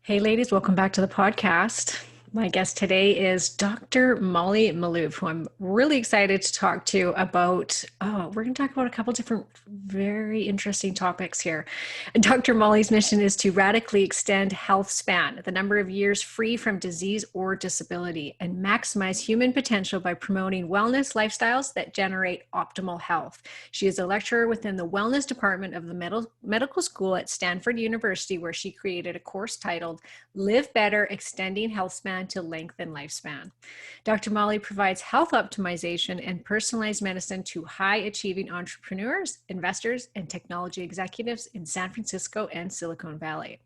Hey, ladies, welcome back to the podcast. My guest today is Dr. Molly Maloof, who I'm really excited to talk to about. We're going to talk about a couple different very interesting topics here. And Dr. Molly's mission is to radically extend health span, the number of years free from disease or disability, and maximize human potential by promoting wellness lifestyles that generate optimal health. She is a lecturer within the wellness department of the medical school at Stanford University, where she created a course titled Live Better, Extending Health Span to Lengthen Lifespan. Dr. Molly provides health optimization and personalized medicine to high-achieving entrepreneurs, investors, and technology executives in San Francisco and Silicon Valley,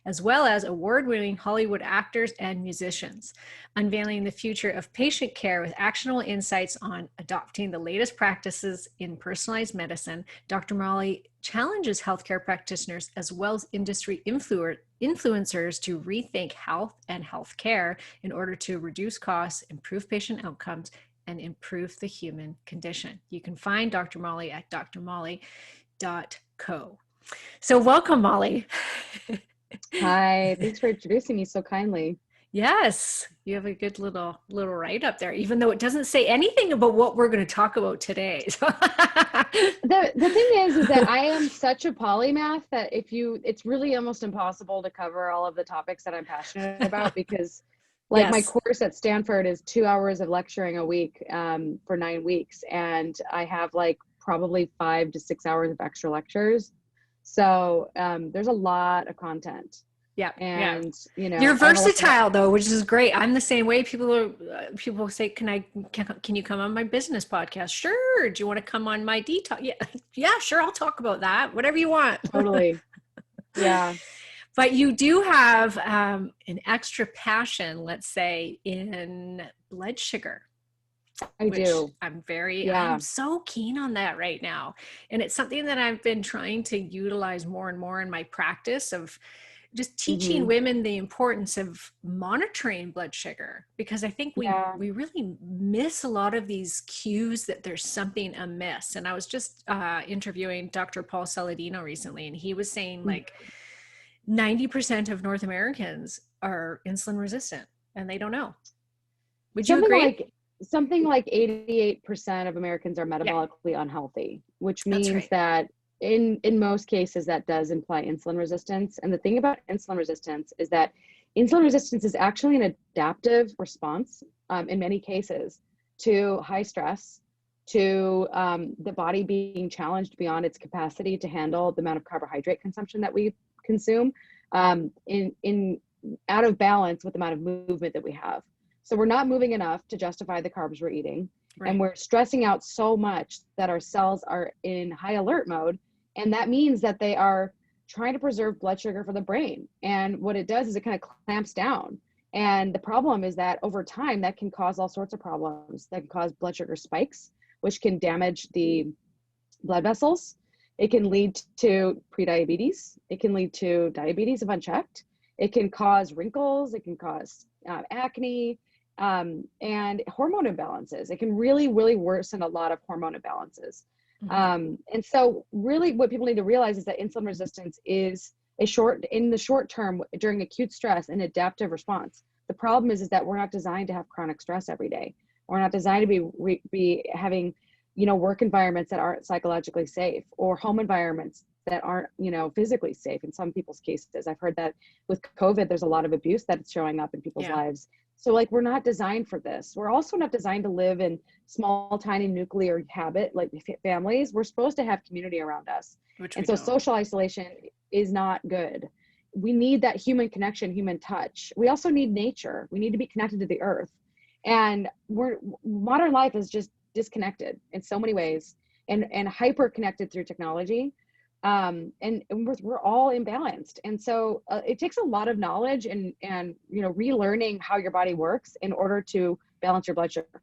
as well as award-winning Hollywood actors and musicians. Unveiling the future of patient care with actionable insights on adopting the latest practices in personalized medicine, Dr. Molly challenges healthcare practitioners as well as industry influencers to rethink health and healthcare in order to reduce costs, improve patient outcomes, and improve the human condition. You can find Dr. Molly at drmolly.co. So welcome, Molly. Hi, thanks for introducing me so kindly. Yes, you have a good little write-up there, even though it doesn't say anything about what we're going to talk about today. The thing is that I am such a polymath that it's really almost impossible to cover all of the topics that I'm passionate about because my Yes. course at Stanford is 2 hours of lecturing a week for 9 weeks. And I have probably 5 to 6 hours of extra lectures. So there's a lot of content. Yeah. And, You're I have a lot of versatile though, which is great. I'm the same way. People say, can you come on my business podcast? Sure. Do you want to come on my detox? Yeah. Yeah, sure. I'll talk about that. Whatever you want. Totally. Yeah. But you do have an extra passion, let's say, in blood sugar. I do. I'm so keen on that right now. And it's something that I've been trying to utilize more and more in my practice of just teaching women the importance of monitoring blood sugar, because I think we really miss a lot of these cues that there's something amiss. And I was just interviewing Dr. Paul Saladino recently, and he was saying 90% of North Americans are insulin resistant and they don't know. Would you agree? Something like 88% of Americans are metabolically unhealthy, which means that in most cases that does imply insulin resistance. And the thing about insulin resistance is that insulin resistance is actually an adaptive response in many cases to high stress, to the body being challenged beyond its capacity to handle the amount of carbohydrate consumption that we consume, in out of balance with the amount of movement that we have. So we're not moving enough to justify the carbs we're eating. Right. And we're stressing out so much that our cells are in high alert mode. And that means that they are trying to preserve blood sugar for the brain. And what it does is it kind of clamps down. And the problem is that over time, that can cause all sorts of problems. That can cause blood sugar spikes, which can damage the blood vessels. It can lead to prediabetes. It can lead to diabetes if unchecked. It can cause wrinkles. It can cause acne. And hormone imbalances. It can really, really worsen a lot of hormone imbalances. And so really what people need to realize is that insulin resistance is in the short term, during acute stress, an adaptive response. The problem is that we're not designed to have chronic stress every day. We're not designed to be having, work environments that aren't psychologically safe, or home environments that aren't, physically safe in some people's cases. I've heard that with COVID, there's a lot of abuse that's showing up in people's lives. So we're not designed for this. We're also not designed to live in tiny nuclear families. We're supposed to have community around us. So social isolation is not good. We need that human connection, human touch. We also need nature. We need to be connected to the earth. And modern life is just disconnected in so many ways, and hyper connected through technology. And we're all imbalanced. And so it takes a lot of knowledge and relearning how your body works in order to balance your blood sugar.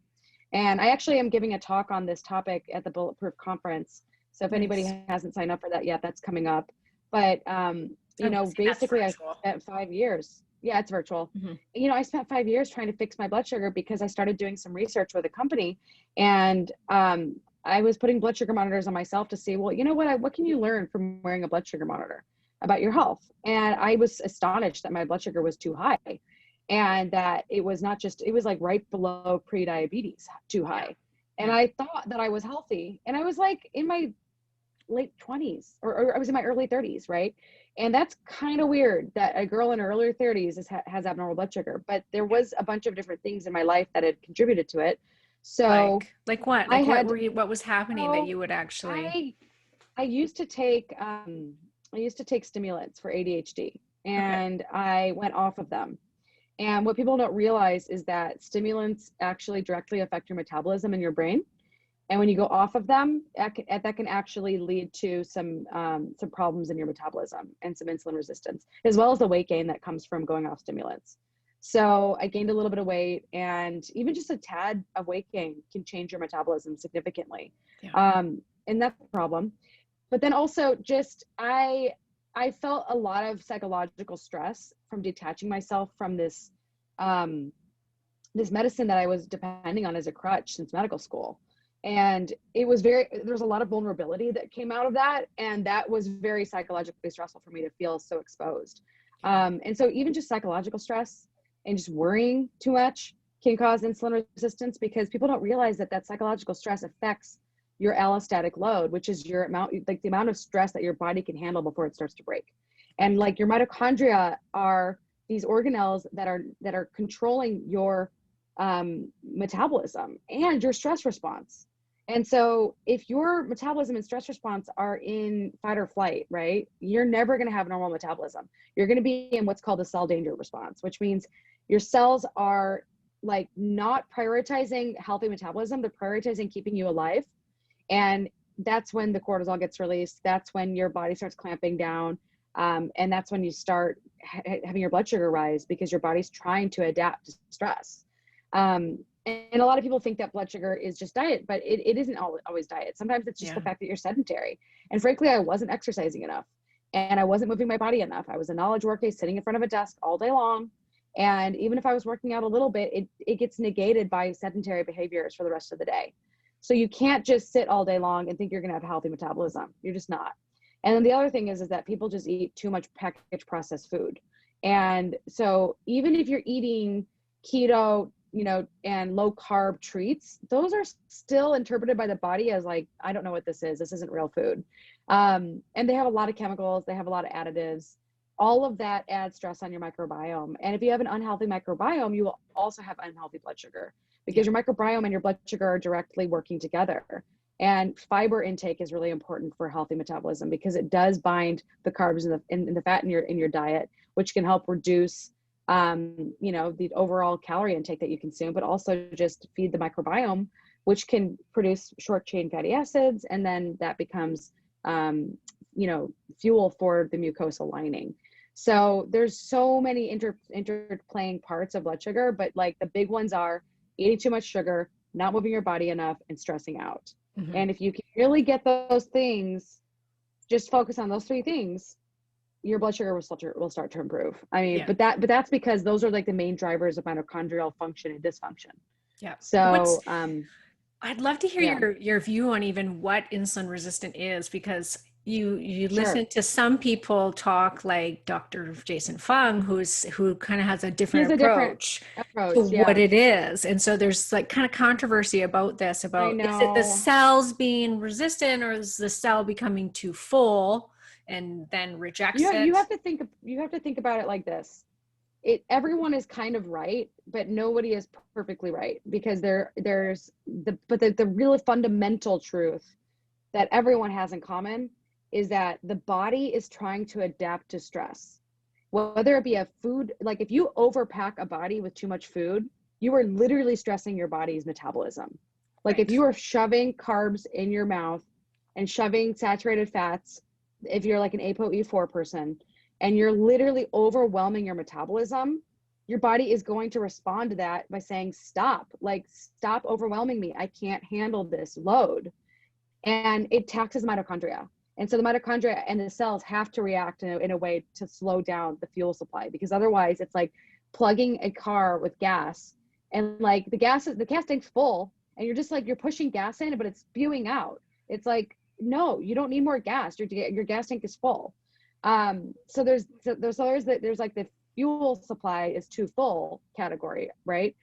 And I actually am giving a talk on this topic at the Bulletproof conference. So if anybody hasn't signed up for that yet, that's coming up. But, basically I spent 5 years. Yeah, it's virtual. I spent 5 years trying to fix my blood sugar because I started doing some research with a company, and I was putting blood sugar monitors on myself to see, well, what can you learn from wearing a blood sugar monitor? about your health. And I was astonished that my blood sugar was too high, and that it was not just, it was like right below pre-diabetes, too high. And I thought that I was healthy, and I was like in my late 20s, or I was in my early 30s, right? And that's kind of weird that a girl in her early 30s has abnormal blood sugar. But there was a bunch of different things in my life that had contributed to it. So Like what? I Like had, what was happening that oh, you would actually? I used to take stimulants for ADHD, Okay. and I went off of them. And what people don't realize is that stimulants actually directly affect your metabolism in your brain. And when you go off of them, that can actually lead to some problems in your metabolism and some insulin resistance, as well as the weight gain that comes from going off stimulants. So I gained a little bit of weight, and even just a tad of weight gain can change your metabolism significantly. Yeah. And that's a problem. But then also just I felt a lot of psychological stress from detaching myself from this medicine that I was depending on as a crutch since medical school. And it was there's a lot of vulnerability that came out of that. And that was very psychologically stressful for me to feel so exposed. And so even just psychological stress and just worrying too much can cause insulin resistance, because people don't realize that psychological stress affects your allostatic load, which is your amount, like the amount of stress that your body can handle before it starts to break. And like your mitochondria are these organelles that are controlling your metabolism and your stress response. And so if your metabolism and stress response are in fight or flight, right, you're never going to have normal metabolism. You're going to be in what's called a cell danger response, which means your cells are like not prioritizing healthy metabolism. They're prioritizing keeping you alive. And that's when the cortisol gets released. That's when your body starts clamping down. And that's when you start having your blood sugar rise, because your body's trying to adapt to stress. And a lot of people think that blood sugar is just diet, but it isn't always diet. Sometimes it's just the fact that you're sedentary. And frankly, I wasn't exercising enough, and I wasn't moving my body enough. I was a knowledge worker sitting in front of a desk all day long. And even if I was working out a little bit, it gets negated by sedentary behaviors for the rest of the day. So you can't just sit all day long and think you're going to have a healthy metabolism. You're just not. And then the other thing is that people just eat too much packaged processed food. And so even if you're eating keto, and low carb treats, those are still interpreted by the body as like, I don't know what this is. This isn't real food. And they have a lot of chemicals. They have a lot of additives. All of that adds stress on your microbiome. And if you have an unhealthy microbiome, you will also have unhealthy blood sugar, because your microbiome and your blood sugar are directly working together. And fiber intake is really important for healthy metabolism, because it does bind the carbs and the fat in your diet, which can help reduce the overall calorie intake that you consume, but also just feed the microbiome, which can produce short chain fatty acids. And then that becomes, fuel for the mucosal lining. So there's so many interplaying parts of blood sugar, but like the big ones are eating too much sugar, not moving your body enough, and stressing out. Mm-hmm. And if you can really get those things, just focus on those three things, your blood sugar will start to improve. I mean, but that's because those are like the main drivers of mitochondrial function and dysfunction. Yeah. So I'd love to hear your view on even what insulin resistant is, because you listen to some people talk, like Dr. Jason Fung, who kind of has a different approach to what it is. And so there's like kind of controversy about this, about is it the cells being resistant, or is the cell becoming too full and then rejects it? You have to think about it like this. Everyone is kind of right, but nobody is perfectly right, because there's the real fundamental truth that everyone has in common is that the body is trying to adapt to stress. Whether it be a food, like if you overpack a body with too much food, you are literally stressing your body's metabolism. Like if you are shoving carbs in your mouth and shoving saturated fats, if you're like an ApoE4 person, and you're literally overwhelming your metabolism, your body is going to respond to that by saying, stop overwhelming me. I can't handle this load. And it taxes mitochondria. And so the mitochondria and the cells have to react in a way to slow down the fuel supply, because otherwise it's like plugging a car with gas, and like the gas tank's full, and you're just like, you're pushing gas in, but it's spewing out. It's like, no, you don't need more gas. Your gas tank is full. So there's like the fuel supply is too full category, right?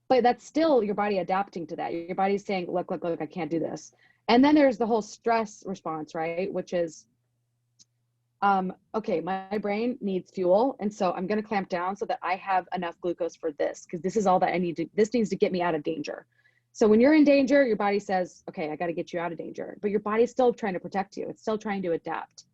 But that's still your body adapting to that. Your body's saying, look, I can't do this. And then there's the whole stress response, right? Which is, okay, my brain needs fuel. And so I'm going to clamp down so that I have enough glucose for this, because this is all that I need to, this needs to get me out of danger. So when you're in danger, your body says, okay, I got to get you out of danger, but your body's still trying to protect you. It's still trying to adapt.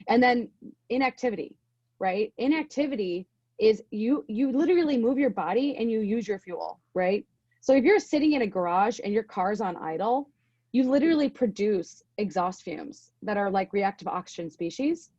And then inactivity, right? Inactivity is you literally move your body and you use your fuel, right? So if you're sitting in a garage and your car's on idle, you literally produce exhaust fumes that are like reactive oxygen species.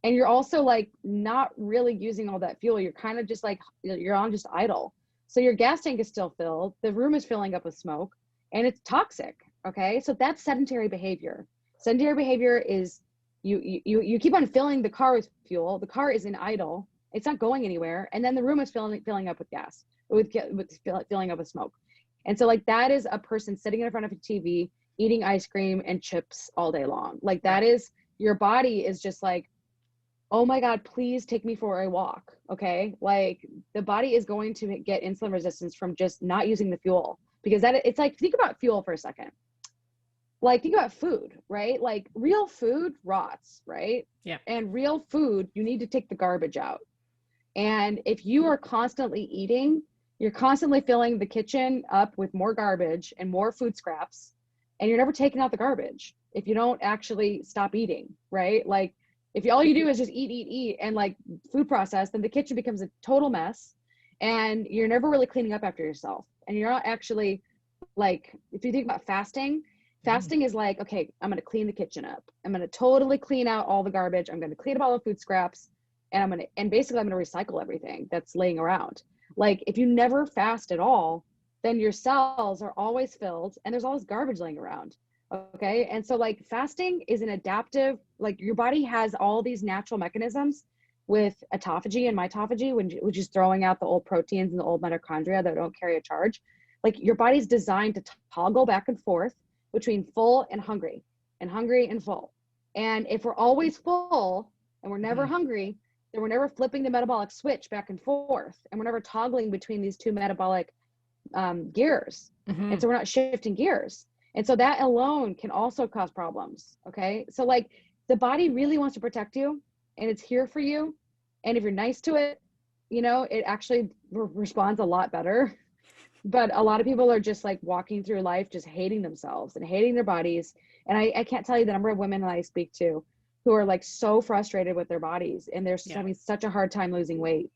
And you're also like not really using all that fuel. You're kind of just like, you're on just idle. So your gas tank is still filled. The room is filling up with smoke and it's toxic. Okay. So that's sedentary behavior. Sedentary behavior is you keep on filling the car with fuel. The car is in idle. It's not going anywhere. And then the room is filling up with gas, filling up with smoke. And so like that is a person sitting in front of a TV, eating ice cream and chips all day long. Like that is, your body is just like, oh my God, please take me for a walk. Okay. Like the body is going to get insulin resistance from just not using the fuel, because it's like, think about fuel for a second. Like think about food, right? Like real food rots, right? Yeah. And real food, you need to take the garbage out. And if you are constantly eating, you're constantly filling the kitchen up with more garbage and more food scraps, and you're never taking out the garbage if you don't actually stop eating, right? Like if all you do is just eat, and like food process, then the kitchen becomes a total mess and you're never really cleaning up after yourself. And you're not actually like, if you think about fasting is like, okay, I'm going to clean the kitchen up. I'm going to totally clean out all the garbage. I'm going to clean up all the food scraps, and basically I'm going to recycle everything that's laying around. Like if you never fast at all, then your cells are always filled and there's always garbage laying around. Okay. And so like fasting is an adaptive, like your body has all these natural mechanisms with autophagy and mitophagy, which is throwing out the old proteins and the old mitochondria that don't carry a charge. Like your body's designed to toggle back and forth between full and hungry and full. And if we're always full and we're never hungry, then we're never flipping the metabolic switch back and forth. And we're never toggling between these two metabolic gears. And so we're not shifting gears. And so that alone can also cause problems. Okay. So like the body really wants to protect you and it's here for you. And if you're nice to it, it actually responds a lot better. But a lot of people are just like walking through life, just hating themselves and hating their bodies. And I can't tell you the number of women that I speak to who are like so frustrated with their bodies and they're having such a hard time losing weight.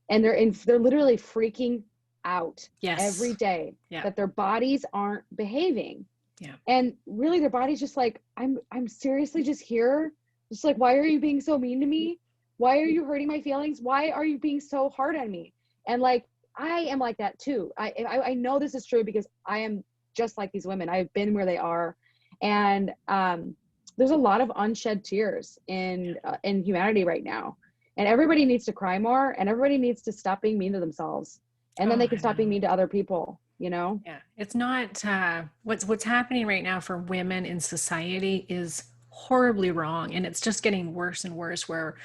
And they're literally freaking out every day that their bodies aren't behaving. Yeah. And really their body's just like, I'm seriously just here. Just like, why are you being so mean to me? Why are you hurting my feelings? Why are you being so hard on me? And like, I am like that too. I know this is true because I am just like these women. I've been where they are. And there's a lot of unshed tears in humanity right now. And everybody needs to cry more and everybody needs to stop being mean to themselves. And then they can stop being mean to other people. Yeah, it's not what's happening right now for women in society is horribly wrong, and it's just getting worse and worse, where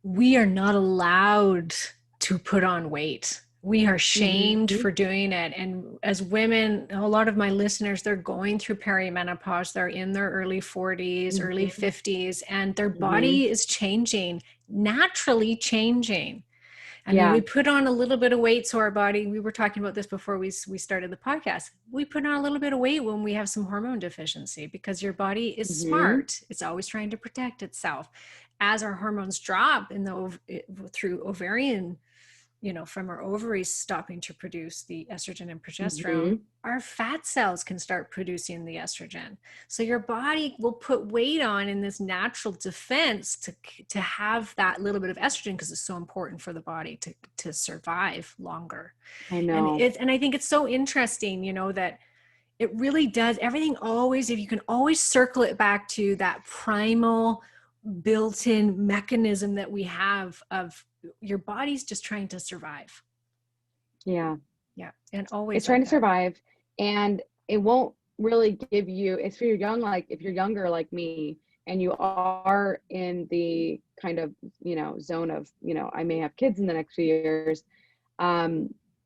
we are not allowed to put on weight. We are shamed for doing it. And as women, a lot of my listeners, they're going through perimenopause, they're in their early 40s, early 50s, and their body is changing, naturally changing. I mean, we put on a little bit of weight. So our body, we were talking about this before we started the podcast. We put on a little bit of weight when we have some hormone deficiency, because your body is smart. It's always trying to protect itself. As our hormones drop through ovarian, from our ovaries stopping to produce the estrogen and progesterone, our fat cells can start producing the estrogen. So your body will put weight on in this natural defense to have that little bit of estrogen, because it's so important for the body to survive longer. I know. And I think it's so interesting, that it really does everything always, if you can always circle it back to that primal built-in mechanism that we have of your body's just trying to survive. Yeah. And always it's trying to survive, and it won't really give you, if you're young, like if you're younger like me, and you are in the kind of, zone of, I may have kids in the next few years,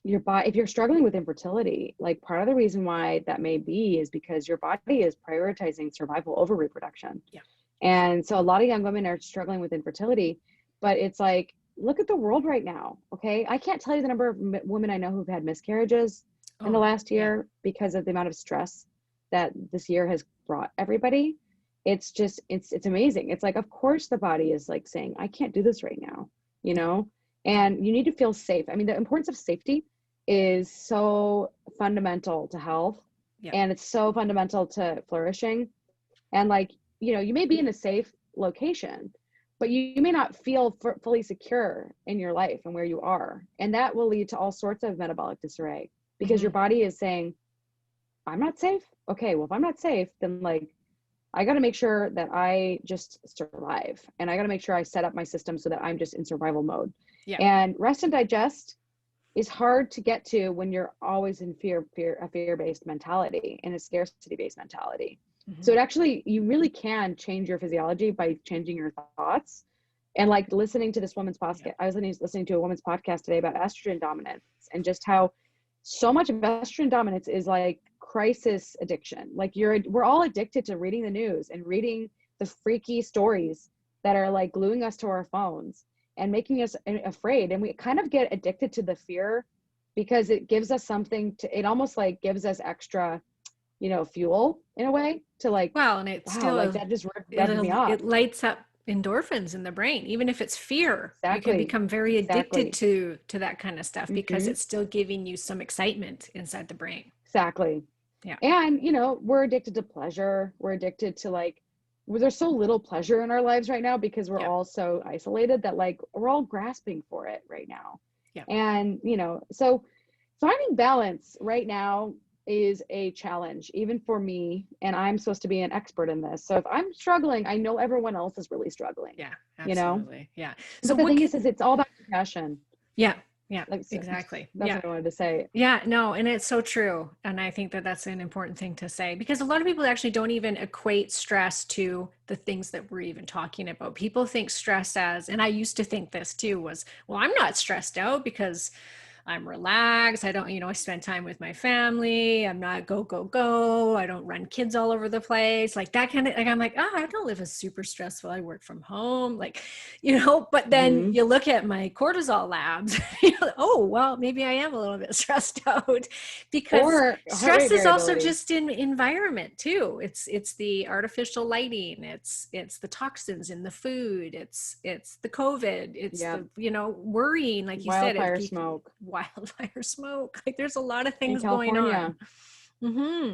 your body, if you're struggling with infertility, like part of the reason why that may be is because your body is prioritizing survival over reproduction. Yeah. And so a lot of young women are struggling with infertility, but it's like, look at the world right now. Okay. I can't tell you the number of women I know who've had miscarriages in the last year because of the amount of stress that this year has brought everybody. It's just, it's amazing. It's like, of course the body is like saying, I can't do this right now, and you need to feel safe. I mean, the importance of safety is so fundamental to health, and it's so fundamental to flourishing. And like, you may be in a safe location, but you may not feel fully secure in your life and where you are. And that will lead to all sorts of metabolic disarray because your body is saying, I'm not safe. Okay, well, if I'm not safe, then like, I got to make sure that I just survive. And I got to make sure I set up my system so that I'm just in survival mode. Yeah. And rest and digest is hard to get to when you're always in a fear-based mentality and a scarcity-based mentality. So it actually, you really can change your physiology by changing your thoughts. And like listening to this woman's podcast, I was listening to a woman's podcast today about estrogen dominance and just how so much of estrogen dominance is like crisis addiction. Like we're all addicted to reading the news and reading the freaky stories that are like gluing us to our phones and making us afraid. And we kind of get addicted to the fear because it gives us something it almost like gives us extra, fuel in a way to like, and it still like that just revs me up. It lights up endorphins in the brain. Even if it's fear, you can become very addicted to that kind of stuff because it's still giving you some excitement inside the brain. Exactly. Yeah. And, we're addicted to pleasure. We're addicted to like, there's so little pleasure in our lives right now because we're all so isolated that like, we're all grasping for it right now. Yeah. And, so finding balance right now is a challenge, even for me. And I'm supposed to be an expert in this. So if I'm struggling, I know everyone else is really struggling. Yeah, absolutely. Yeah. So the thing is it's all about compassion. Yeah. Yeah, exactly. That's what I wanted to say. Yeah, no, and it's so true. And I think that that's an important thing to say because a lot of people actually don't even equate stress to the things that we're even talking about. People think stress as, and I used to think this too, was, well, I'm not stressed out because I'm relaxed. I don't, I spend time with my family. I'm not go, go, go. I don't run kids all over the place. Like that kind of, like, I'm like, I don't live a super stressful. I work from home. Like, but then you look at my cortisol labs, oh, well, maybe I am a little bit stressed out because stress is also just in environment too. It's the artificial lighting. It's the toxins in the food. It's the COVID. It's the, worrying, like you said, wildfire smoke. Like there's a lot of things going on.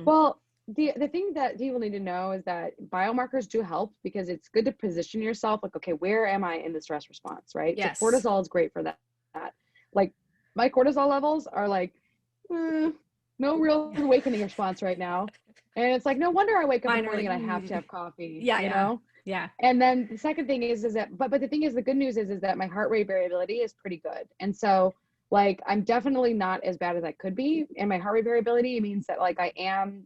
Well, the thing that people need to know is that biomarkers do help because it's good to position yourself like, okay, where am I in the stress response, right? Yes. So cortisol is great for that. Like my cortisol levels are like, no real awakening response right now. And it's like, no wonder I wake up in the morning and I have to have coffee, Yeah. And then the second thing is that, but the thing is, the good news is that my heart rate variability is pretty good. And so like, I'm definitely not as bad as I could be. And my heart rate variability means that like, I am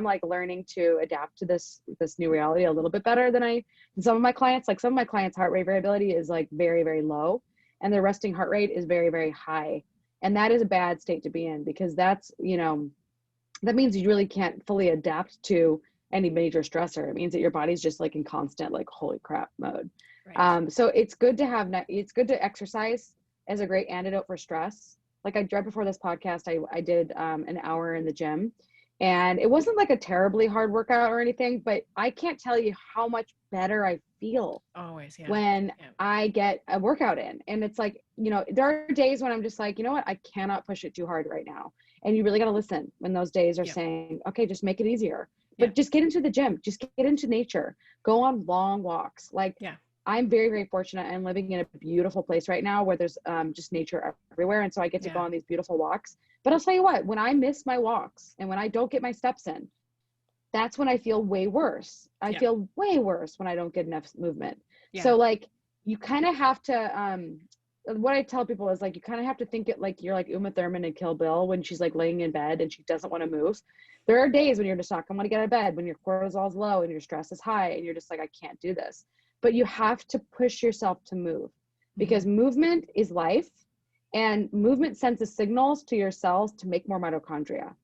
like learning to adapt to this new reality a little bit better than some of my clients. Like some of my clients' heart rate variability is like very, very low and their resting heart rate is very, very high. And that is a bad state to be in because that's, that means you really can't fully adapt to any major stressor. It means that your body's just like in constant, like, holy crap mode. Right. So it's good to exercise as a great antidote for stress. Like right before this podcast, I did an hour in the gym and it wasn't like a terribly hard workout or anything, but I can't tell you how much better I feel always when I get a workout in. And it's like, there are days when I'm just like, you know what, I cannot push it too hard right now. And you really got to listen when those days are saying, okay, just make it easier, but just get into the gym, just get into nature, go on long walks. Like, I'm very, very fortunate. I'm living in a beautiful place right now where there's just nature everywhere. And so I get to go on these beautiful walks. But I'll tell you what, when I miss my walks and when I don't get my steps in, that's when I feel way worse. I feel way worse when I don't get enough movement. So like, you kind of have to what I tell people is like, you kind of have to think it like you're like Uma Thurman in Kill Bill when she's like laying in bed and she doesn't want to move. There are days when you're just not going to want to get out of bed, when your cortisol is low and your stress is high and you're just like, I can't do this. But you have to push yourself to move, because movement is life, and movement sends the signals to your cells to make more mitochondria.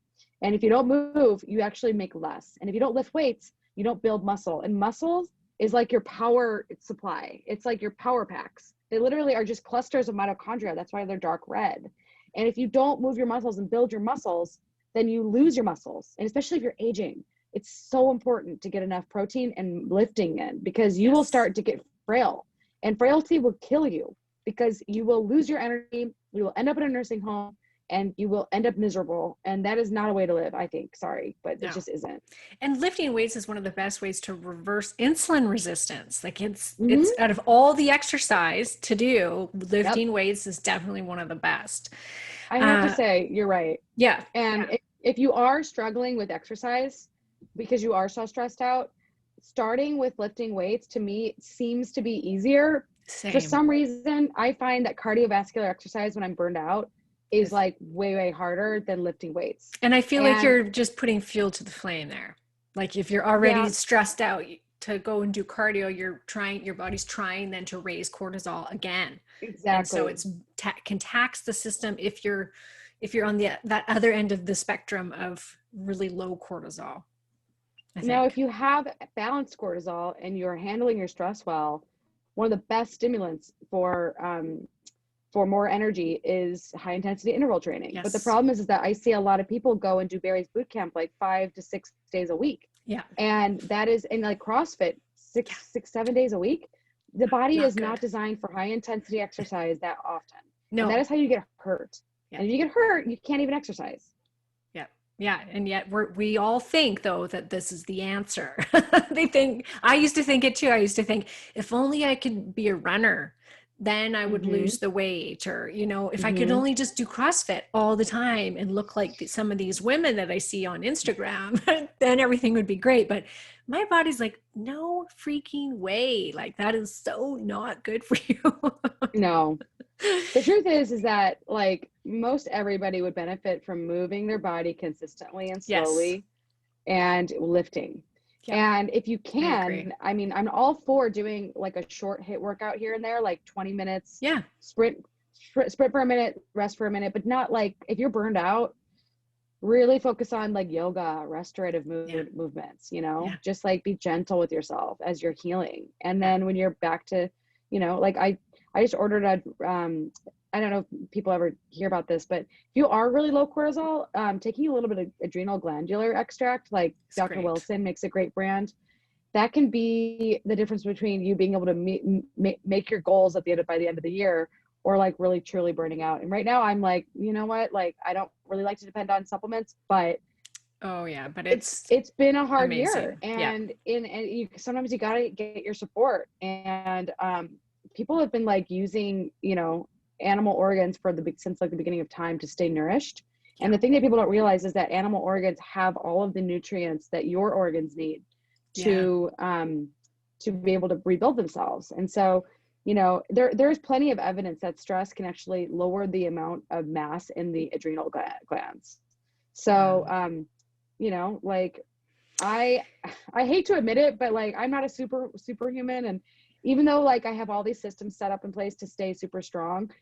And if you don't move, you actually make less. And if you don't lift weights, you don't build muscle. And muscles is like your power supply. It's like your power packs. They literally are just clusters of mitochondria. That's why they're dark red. And if you don't move your muscles and build your muscles, then you lose your muscles. And especially if you're aging, it's so important to get enough protein and lifting in, because you will start to get frail, and frailty will kill you because you will lose your energy. You will end up in a nursing home and you will end up miserable. And that is not a way to live, I think. Sorry, but it just isn't. And lifting weights is one of the best ways to reverse insulin resistance. Like it's out of all the exercise to do, lifting weights is definitely one of the best. I have to say, you're right. Yeah. And if you are struggling with exercise because you are so stressed out, starting with lifting weights to me seems to be easier. Same. For some reason, I find that cardiovascular exercise when I'm burned out is like way harder than lifting weights. And I feel like you're just putting fuel to the flame there. Like if you're already stressed out to go and do cardio, your body's trying then to raise cortisol again. Exactly. And so it's can tax the system if you're on that other end of the spectrum of really low cortisol. Now, if you have balanced cortisol and you're handling your stress well, one of the best stimulants for more energy is high intensity interval training. Yes. But the problem is that I see a lot of people go and do Barry's boot camp like 5 to 6 days a week. Yeah. And that is in like CrossFit, 7 days a week. The body is not designed for high intensity exercise that often. No. And that is how you get hurt. Yeah. And if you get hurt, you can't even exercise. Yeah. And yet we all think though, that this is the answer. I used to think it too. I used to think if only I could be a runner, then I would lose the weight, or, if I could only just do CrossFit all the time and look like some of these women that I see on Instagram, then everything would be great. But my body's like, no freaking way. Like that is so not good for you. No. The truth is that like most everybody would benefit from moving their body consistently and slowly and lifting. Yeah. And if you can, I mean, I'm all for doing like a short HIIT workout here and there, like 20 minutes, sprint for a minute, rest for a minute, but not like if you're burned out, really focus on like yoga, restorative movements, just like be gentle with yourself as you're healing. And then when you're back to, like I just ordered I don't know if people ever hear about this, but if you are really low cortisol, taking a little bit of adrenal glandular extract, like Dr. Wilson makes a great brand, that can be the difference between you being able to make your goals by the end of the year, or like really truly burning out. And right now I'm like, you know what? Like, I don't really like to depend on supplements, but it's been a hard year. And sometimes you got to get your support. And people have been like using, animal organs since like the beginning of time to stay nourished. And the thing that people don't realize is that animal organs have all of the nutrients that your organs need to be able to rebuild themselves. And so, there's plenty of evidence that stress can actually lower the amount of mass in the adrenal glands. So, like I hate to admit it, but like, I'm not a superhuman. And even though like I have all these systems set up in place to stay super strong,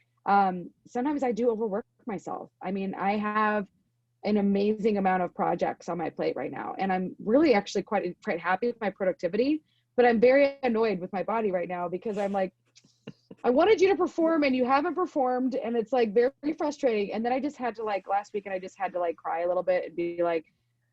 sometimes I do overwork myself. I mean, I have an amazing amount of projects on my plate right now, and I'm really actually quite happy with my productivity, but I'm very annoyed with my body right now because I'm like, I wanted you to perform and you haven't performed, and it's like very frustrating. And then I just had to like last week, and I just had to like cry a little bit and be like,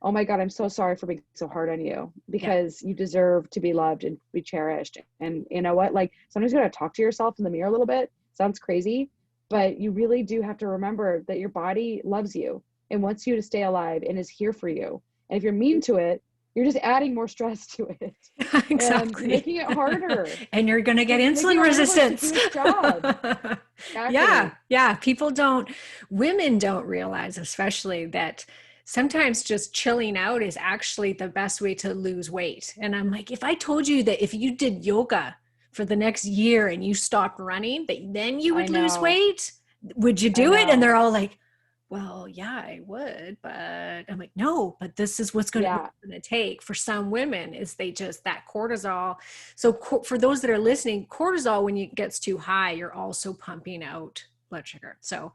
oh my God, I'm so sorry for being so hard on you, because you deserve to be loved and be cherished. And you know what, like sometimes you gotta talk to yourself in the mirror a little bit. Sounds crazy, but you really do have to remember that your body loves you and wants you to stay alive and is here for you. And if you're mean to it, you're just adding more stress to it. Exactly. And making it harder. And you're going to get insulin resistance. Exactly. Yeah. Women don't realize, especially, that sometimes just chilling out is actually the best way to lose weight. And I'm like, if I told you that if you did yoga for the next year and you stopped running, then you I would lose know. weight? Would you I do it? And know. they're all like, well, yeah, I would, but I'm like, no, but this is what's going Yeah. to take for some women is they just that cortisol. So for those that are listening, cortisol, when it gets too high, you're also pumping out blood sugar. So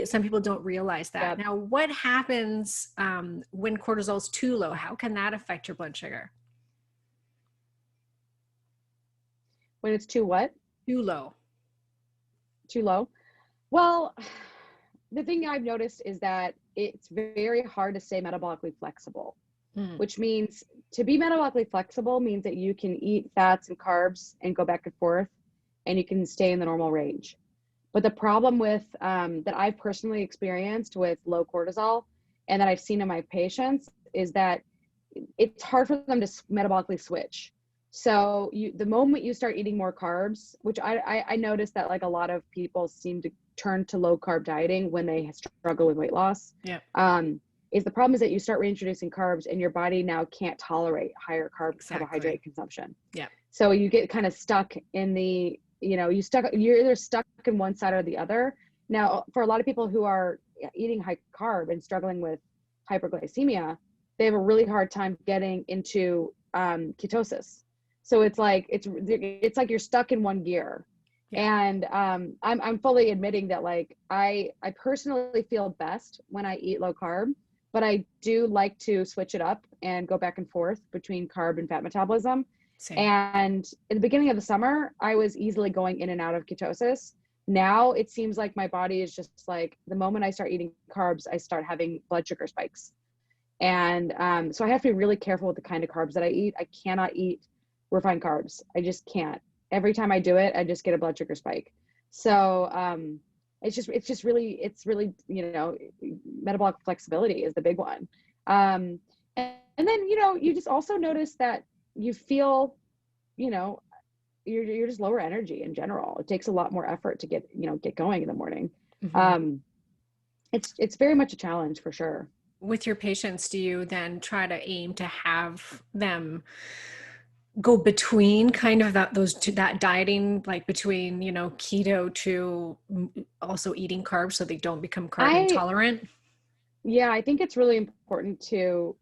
some people don't realize that. Yep. Now, what happens when cortisol is too low? How can that affect your blood sugar? When it's too what? Too low. Too low? Well, the thing I've noticed is that it's very hard to stay metabolically flexible, Mm. which means to be metabolically flexible means that you can eat fats and carbs and go back and forth and you can stay in the normal range. But the problem with that I've personally experienced with low cortisol and that I've seen in my patients is that it's hard for them to metabolically switch. So the moment you start eating more carbs, which I noticed that like a lot of people seem to turn to low carb dieting when they struggle with weight loss. Yeah. Is the problem is that you start reintroducing carbs and your body now can't tolerate higher carbohydrate consumption. Yeah. So you get kind of stuck in the, you're either stuck in one side or the other. Now, for a lot of people who are eating high carb and struggling with hyperglycemia, they have a really hard time getting into ketosis. So it's like you're stuck in one gear. Yeah. And I'm fully admitting that like I personally feel best when I eat low carb, but I do like to switch it up and go back and forth between carb and fat metabolism. Same. And in the beginning of the summer, I was easily going in and out of ketosis. Now it seems like my body is just like the moment I start eating carbs, I start having blood sugar spikes. And so I have to be really careful with the kind of carbs that I eat. I cannot eat refined carbs. I just can't. Every time I do it, I just get a blood sugar spike. So it's really, metabolic flexibility is the big one. And then, you just also notice that you feel, you're just lower energy in general. It takes a lot more effort to get going in the morning. Mm-hmm. It's very much a challenge for sure. With your patients, do you then try to aim to have them go between kind of that dieting, like between, keto to also eating carbs so they don't become carb intolerant? Yeah, I think it's really important to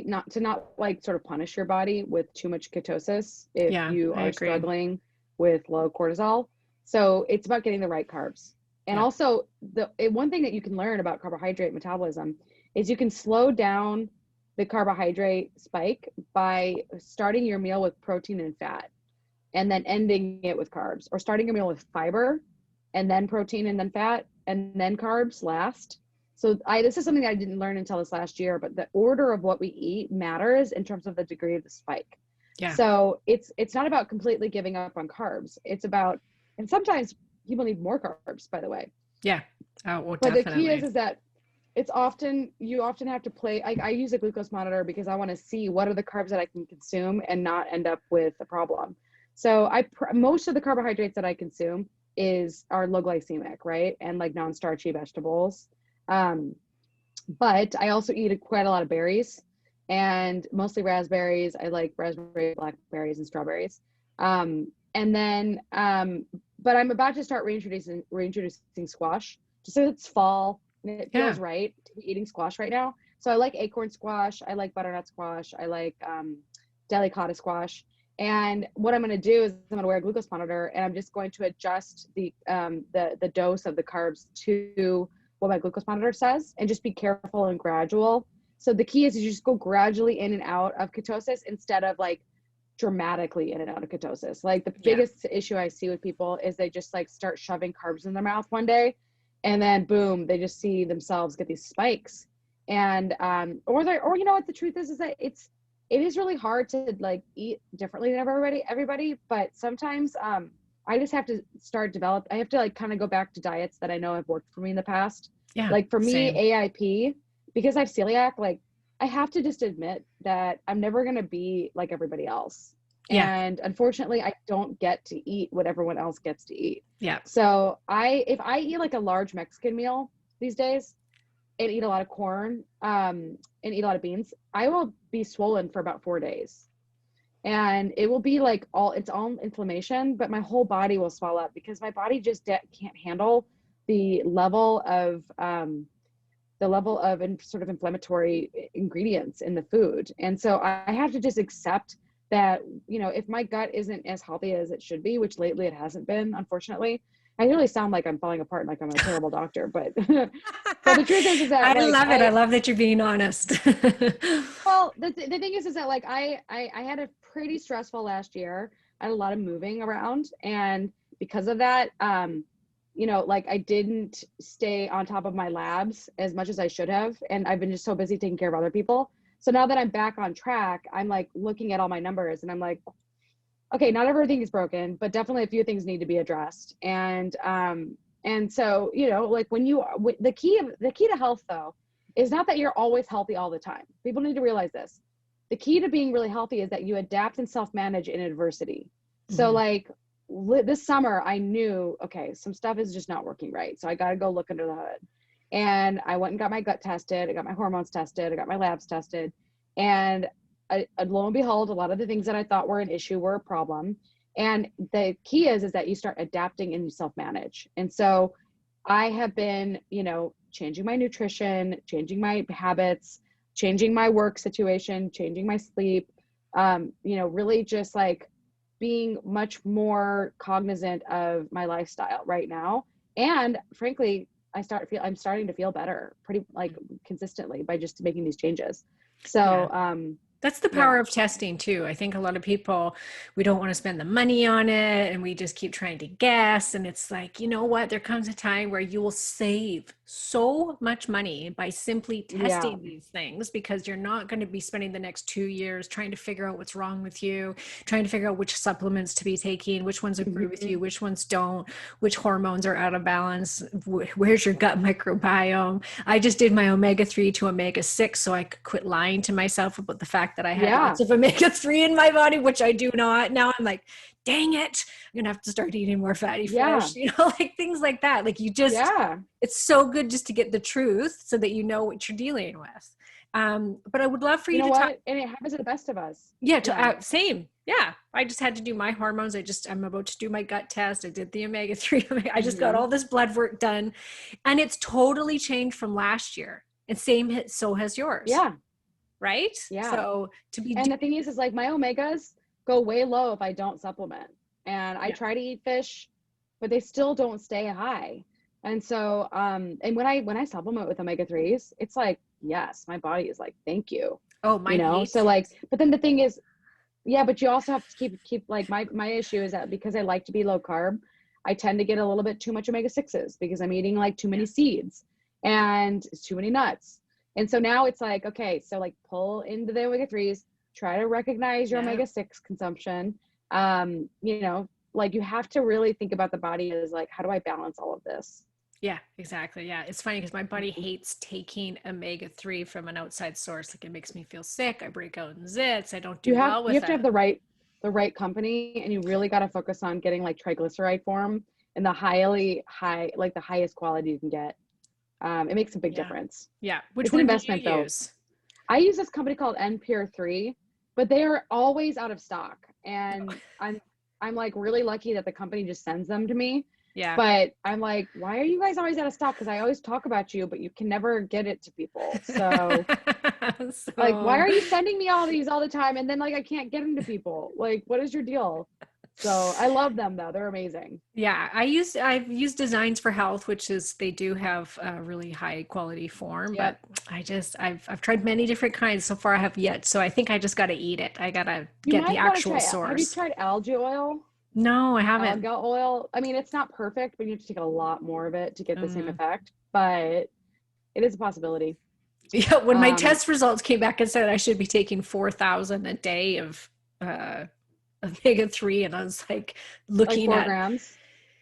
not like sort of punish your body with too much ketosis if you are struggling with low cortisol. So it's about getting the right carbs. And also one thing that you can learn about carbohydrate metabolism is you can slow down the carbohydrate spike by starting your meal with protein and fat and then ending it with carbs, or starting your meal with fiber and then protein and then fat and then carbs last. So this is something that I didn't learn until this last year, but the order of what we eat matters in terms of the degree of the spike. Yeah. So it's not about completely giving up on carbs. It's about, and sometimes people need more carbs, by the way. Yeah. Oh, well, but definitely. The key is that you often have to play. I use a glucose monitor because I want to see what are the carbs that I can consume and not end up with a problem. So most of the carbohydrates that I consume are low glycemic, right? And like non-starchy vegetables. But I also eat quite a lot of berries and mostly raspberries. I like raspberries, blackberries, and strawberries. But I'm about to start reintroducing squash just so it's fall and it feels right to be eating squash right now. So I like acorn squash. I like butternut squash. I like delicata squash. And what I'm going to do is I'm going to wear a glucose monitor and I'm just going to adjust the dose of the carbs to what my glucose monitor says and just be careful and gradual. So the key is you just go gradually in and out of ketosis instead of like dramatically in and out of ketosis. Like the biggest issue I see with people is they just like start shoving carbs in their mouth one day and then boom, they just see themselves get these spikes. And or you know what the truth is that it is really hard to like eat differently than everybody, but sometimes I just have to I have to like kind of go back to diets that I know have worked for me in the past. Yeah. Like for me, same. AIP, because I have celiac, like I have to just admit that I'm never going to be like everybody else. Yeah. And unfortunately, I don't get to eat what everyone else gets to eat. Yeah. So if I eat like a large Mexican meal these days and eat a lot of corn and eat a lot of beans, I will be swollen for about 4 days. and it will be like its all inflammation, but my whole body will swell up because my body just can't handle the level of sort of inflammatory ingredients in the food. And so I have to just accept that, you know, if my gut isn't as healthy as it should be, which lately it hasn't been, unfortunately. I really sound like I'm falling apart, like I'm a terrible doctor, but but the truth is that, I like, love it. I love that you're being honest. well, the thing is that, like, I had a pretty stressful last year. I had a lot of moving around, and because of that, you know, like, I didn't stay on top of my labs as much as I should have, and I've been just so busy taking care of other people. So now that I'm back on track, I'm like looking at all my numbers, and I'm like, okay, not everything is broken, but definitely a few things need to be addressed. And so, you know, like, the key to health, though, is not that you're always healthy all the time. People need to realize this. The key to being really healthy is that you adapt and self-manage in adversity. So, like, this summer, I knew, okay, some stuff is just not working right. So I got to go look under the hood. And I went and got my gut tested. I got my hormones tested. I got my labs tested. And lo and behold, a lot of the things that I thought were an issue were a problem. And the key is that you start adapting and you self-manage. And so I have been, you know, changing my nutrition, changing my habits, changing my work situation, changing my sleep, you know, really just like being much more cognizant of my lifestyle right now. And frankly, I'm starting to feel better pretty, like, consistently by just making these changes. So, That's the power of testing too. I think a lot of people, we don't want to spend the money on it, and we just keep trying to guess. And it's like, you know what? There comes a time where you will save so much money by simply testing these things, because you're not going to be spending the next 2 years trying to figure out what's wrong with you, trying to figure out which supplements to be taking, which ones agree with you, which ones don't, which hormones are out of balance, where's your gut microbiome. I just did my omega-3 to omega-6 so I could quit lying to myself about the fact that I had lots of omega-3 in my body, which I do not. Now I'm like, dang it, I'm gonna have to start eating more fatty fish, you know, like things like that. Like, you just, it's so good just to get the truth so that you know what you're dealing with. But I would love for you to talk. And it happens to the best of us. Same. Yeah. I just had to do my hormones. I'm about to do my gut test. I did the omega-3. I just got all this blood work done, and it's totally changed from last year. And so has yours. Yeah. Right? Yeah. So and the thing is like, my omegas go way low if I don't supplement. And I try to eat fish, but they still don't stay high. And so, and when I supplement with omega-3s, it's like, yes, my body is like, thank you. Oh, my, you know, so like, but then the thing is, but you also have to keep like, my issue is that because I like to be low carb, I tend to get a little bit too much omega-6s because I'm eating like too many seeds and too many nuts. And so now it's like, okay, so like, pull into the omega-3s, try to recognize your omega-6 consumption. You know, like, you have to really think about the body as like, how do I balance all of this? Yeah, exactly. Yeah. It's funny because my body hates taking omega-3 from an outside source. Like, it makes me feel sick. I break out in zits. I don't do well with it. You have to have the right company, and you really got to focus on getting like triglyceride form and the highest quality you can get. It makes a big difference. Yeah. Which it's an investment, do you though. Use? I use this company called NPure 3, but they are always out of stock. And I'm like really lucky that the company just sends them to me. Yeah. But I'm like, why are you guys always out of stock? Because I always talk about you, but you can never get it to people. So, like, why are you sending me all these all the time? And then like, I can't get them to people. Like, what is your deal? So I love them though. They're amazing. Yeah. I've used Designs for Health, which is, they do have a really high quality form, but I've tried many different kinds. So far I have yet. So I think I just got to eat it. I got to get the actual source. Have you tried algae oil? No, I haven't. Alga oil. I mean, it's not perfect, but you have to take a lot more of it to get the same effect, but it is a possibility. Yeah. When my test results came back and said I should be taking 4,000 a day of omega-3, and I was like, looking like 4 at grams.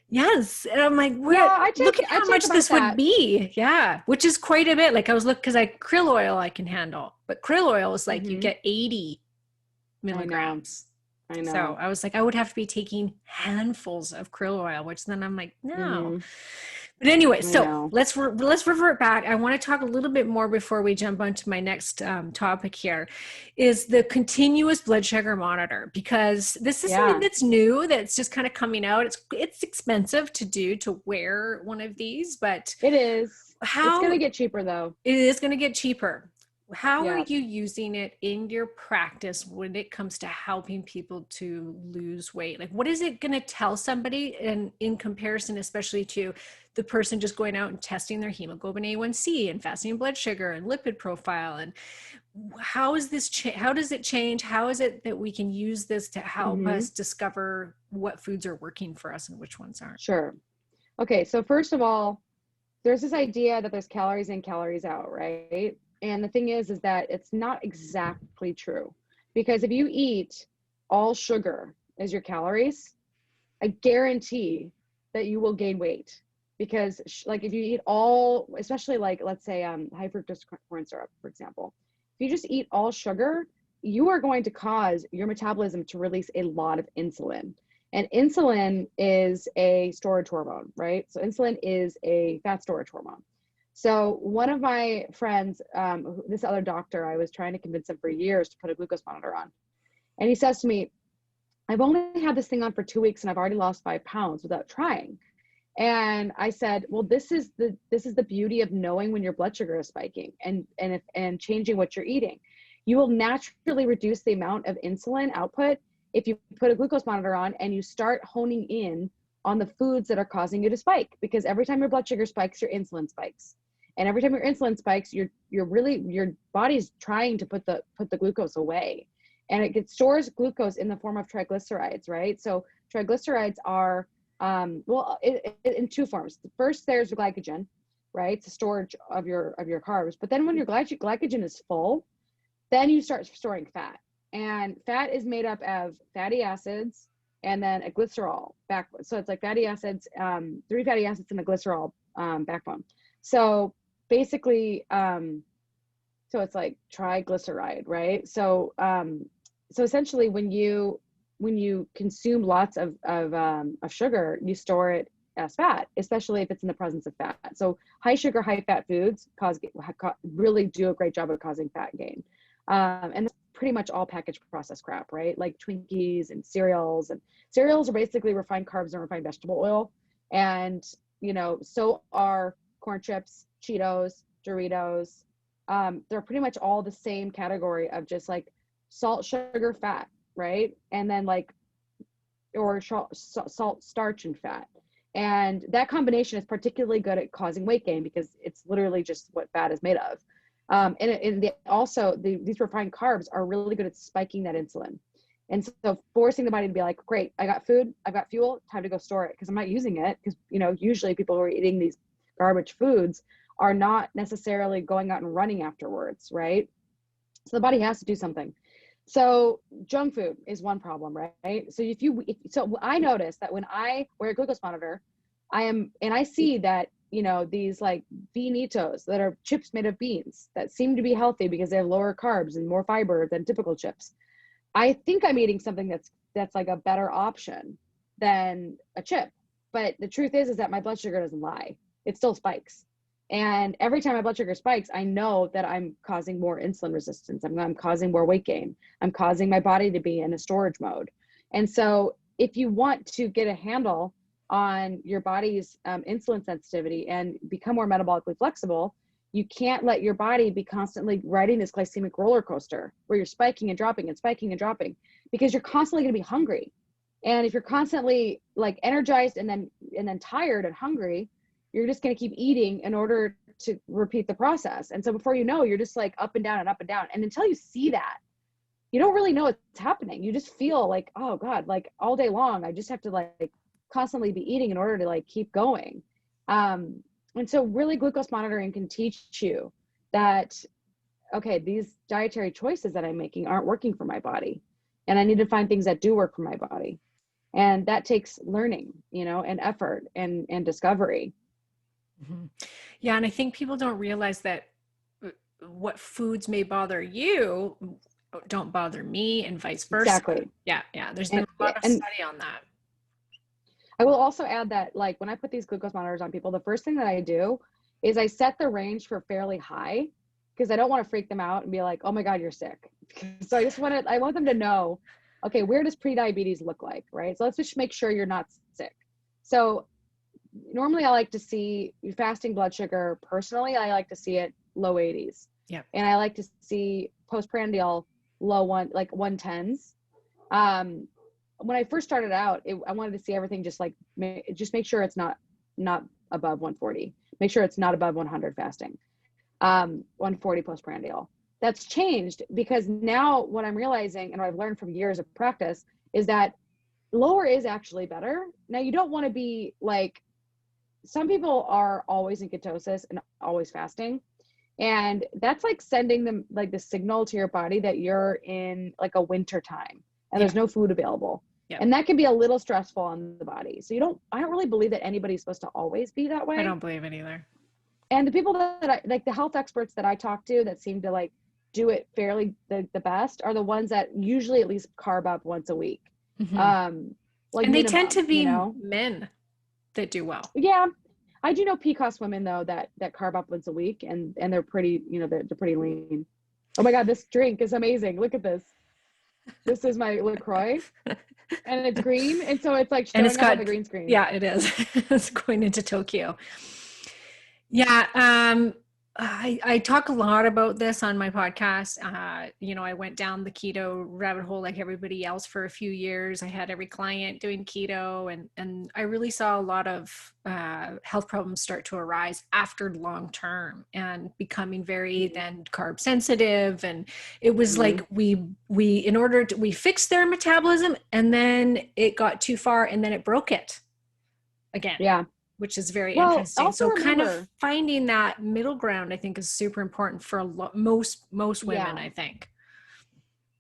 Yes. And I'm like, look at how much this would be. Yeah. Which is quite a bit. Like, I was looking, because krill oil I can handle, but krill oil is like, you get 80 milligrams. I know. So I was like, I would have to be taking handfuls of krill oil, which then I'm like, no. But anyway, I so know. let's revert back. I want to talk a little bit more before we jump onto my next topic here, is the continuous blood sugar monitor, because this is something Yeah, that's new, that's just kind of coming out. It's expensive to wear one of these, but it is. It's how going to it get cheaper though. is going to get cheaper. How are Yeah, you using it in your practice when it comes to helping people to lose weight? Like, what is it going to tell somebody in comparison, especially to the person just going out and testing their hemoglobin A1C and fasting blood sugar and lipid profile? And how is this, how does it change? How is it that we can use this to help hmm us discover what foods are working for us and which ones aren't? sure. Okay, so first of all, there's this idea that there's calories in, calories out, right? And the thing is that it's not exactly true. Because if you eat all sugar as your calories, I guarantee that you will gain weight. Because like if you eat all, especially like let's say high fructose corn syrup, for example, if you just eat all sugar, you are going to cause your metabolism to release a lot of insulin. And insulin is a storage hormone, right? So insulin is a fat storage hormone. So one of my friends, this other doctor, I was trying to convince him for years to put a glucose monitor on. And he says to me, I've only had this thing on for 2 weeks and I've already lost 5 pounds without trying. And I said, well, this is the beauty of knowing when your blood sugar is spiking and changing what you're eating. You will naturally reduce the amount of insulin output if you put a glucose monitor on and you start honing in on the foods that are causing you to spike, because every time your blood sugar spikes, your insulin spikes. And every time your insulin spikes, your body's trying to put the glucose away. And it stores glucose in the form of triglycerides, right? So triglycerides are in two forms. First, there's glycogen, right? It's the storage of your carbs. But then when your glycogen is full, then you start storing fat. And fat is made up of fatty acids and then a glycerol backbone. So it's like fatty acids, 3 fatty acids and a glycerol backbone. So basically, so it's like triglyceride, right? So essentially, when you consume lots of sugar, you store it as fat, especially if it's in the presence of fat. So high sugar, high fat foods really do a great job of causing fat gain. And that's pretty much all packaged processed crap, right? Like Twinkies and cereals. And cereals are basically refined carbs and refined vegetable oil. And, so are corn chips, Cheetos, Doritos. They're pretty much all the same category of just like salt, sugar, fat, right? And then or salt, starch, and fat. And that combination is particularly good at causing weight gain because it's literally just what fat is made of. These refined carbs are really good at spiking that insulin. And so forcing the body to be like, great, I got food, I've got fuel, time to go store it because I'm not using it. Because, usually people who are eating these garbage foods are not necessarily going out and running afterwards, right? So the body has to do something. So junk food is one problem, right? So I notice that when I wear a glucose monitor, I see that, these like beanitos that are chips made of beans that seem to be healthy because they have lower carbs and more fiber than typical chips. I think I'm eating something that's like a better option than a chip. But the truth is that my blood sugar doesn't lie. It still spikes. And every time my blood sugar spikes, I know that I'm causing more insulin resistance. I'm causing more weight gain. I'm causing my body to be in a storage mode. And so if you want to get a handle on your body's insulin sensitivity and become more metabolically flexible, you can't let your body be constantly riding this glycemic roller coaster where you're spiking and dropping and spiking and dropping, because you're constantly going to be hungry. And if you're constantly like energized and then tired and hungry, you're just going to keep eating in order to repeat the process. And so before you know, you're just like up and down and up and down. And until you see that, you don't really know what's happening. You just feel like, oh God, like all day long, I just have to like constantly be eating in order to like keep going. And so really glucose monitoring can teach you that, okay, these dietary choices that I'm making aren't working for my body. And I need to find things that do work for my body. And that takes learning, and effort and discovery. Mm-hmm. Yeah, and I think people don't realize that what foods may bother you don't bother me, and vice versa. Exactly. Yeah, there's been And, a lot of and study on that. I will also add that, like, when I put these glucose monitors on people, the first thing that I do is I set the range for fairly high, because I don't want to freak them out and be like, oh my God, you're sick. So I want them to know, okay, where does prediabetes look like, right? So let's just make sure you're not sick. So normally I like to see fasting blood sugar. Personally, I like to see it low 80s. Yeah. And I like to see postprandial low 110s. When I first started out, I wanted to see everything just make sure it's not above 140. Make sure it's not above 100 fasting. 140 postprandial. That's changed because now what I'm realizing, and what I've learned from years of practice, is that lower is actually better. Now, you don't want to be like, some people are always in ketosis and always fasting. And that's like sending them like the signal to your body that you're in like a winter time and there's no food available. Yeah. And that can be a little stressful on the body. So I don't really believe that anybody's supposed to always be that way. I don't believe it either. And the people that I, like the health experts that I talk to that seem to like do it fairly the best are the ones that usually at least carb up once a week. Mm-hmm. Like, and they tend to be men that do well. Yeah. I do know PCOS women though that carb up once a week and they're pretty, they're pretty lean. Oh my God, this drink is amazing. Look at this. This is my LaCroix and it's green. And so it's like showing up on the green screen. Yeah, it is. It's going into Tokyo. Yeah. I talk a lot about this on my podcast. I went down the keto rabbit hole like everybody else for a few years. I had every client doing keto and I really saw a lot of health problems start to arise after long term and becoming very then carb sensitive. And it was like we fixed their metabolism and then it got too far and then it broke it again. Yeah. Which is very interesting. So kind of finding that middle ground, I think, is super important for most women, I think.